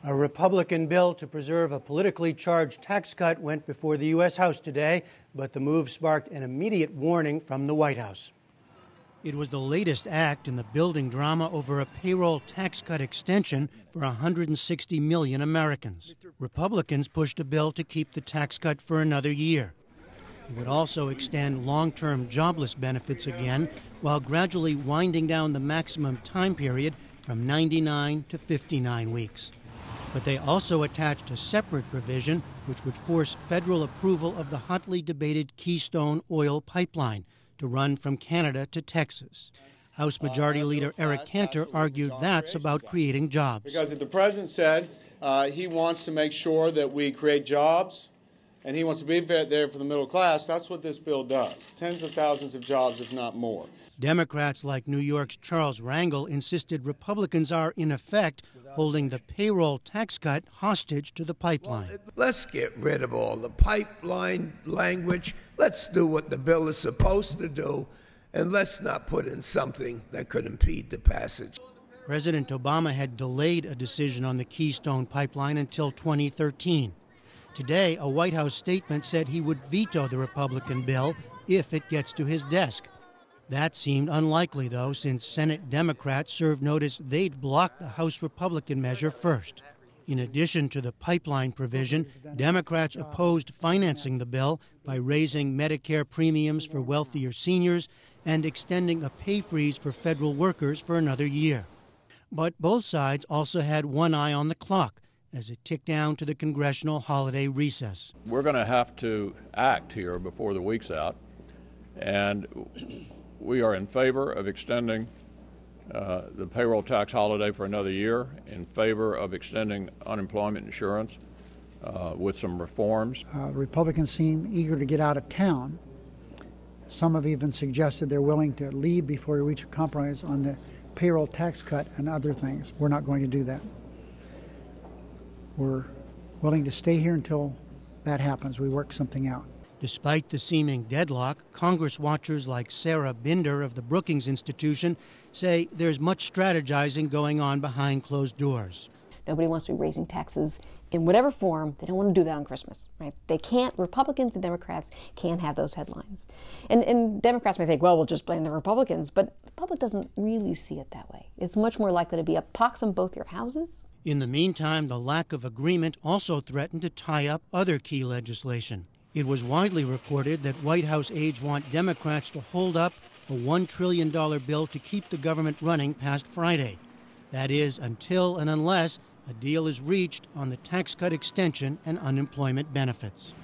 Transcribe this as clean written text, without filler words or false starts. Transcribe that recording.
A Republican bill to preserve a politically charged tax cut went before the U.S. House today, but the move sparked an immediate warning from the White House. It was the latest act in the building drama over a payroll tax cut extension for 160 million Americans. Republicans pushed a bill to keep the tax cut for another year. It would also extend long-term jobless benefits again, while gradually winding down the maximum time period from 99 to 59 weeks. But they also attached a separate provision which would force federal approval of the hotly debated Keystone oil pipeline to run from Canada to Texas. House Majority Leader Eric Cantor argued that's about creating jobs. Because if the president said he wants to make sure that we create jobs and he wants to be there for the middle class, that's what this bill does. Tens of thousands of jobs, if not more. Democrats like New York's Charles Rangel insisted Republicans are, in effect, holding the payroll tax cut hostage to the pipeline. Let's get rid of all the pipeline language. Let's do what the bill is supposed to do, and let's not put in something that could impede the passage. President Obama had delayed a decision on the Keystone pipeline until 2013. Today, a White House statement said he would veto the Republican bill if it gets to his desk. That seemed unlikely, though, since Senate Democrats served notice they'd block the House Republican measure first. In addition to the pipeline provision, Democrats opposed financing the bill by raising Medicare premiums for wealthier seniors and extending a pay freeze for federal workers for another year. But both sides also had one eye on the clock as it ticked down to the congressional holiday recess. We're going to have to act here before the week's out, and we are in favor of extending the payroll tax holiday for another year, in favor of extending unemployment insurance with some reforms. Republicans seem eager to get out of town. Some have even suggested they're willing to leave before we reach a compromise on the payroll tax cut and other things. We're not going to do that. We're willing to stay here until that happens. We work something out. Despite the seeming deadlock, Congress watchers like Sarah Binder of the Brookings Institution say there's much strategizing going on behind closed doors. Nobody wants to be raising taxes in whatever form. They don't want to do that on Christmas, right? They can't, Republicans and Democrats can't have those headlines. And Democrats may think, well, we'll just blame the Republicans, but the public doesn't really see it that way. It's much more likely to be a pox on both your houses. In the meantime, the lack of agreement also threatened to tie up other key legislation. It was widely reported that White House aides want Democrats to hold up a $1 trillion bill to keep the government running past Friday. That is, until and unless a deal is reached on the tax cut extension and unemployment benefits.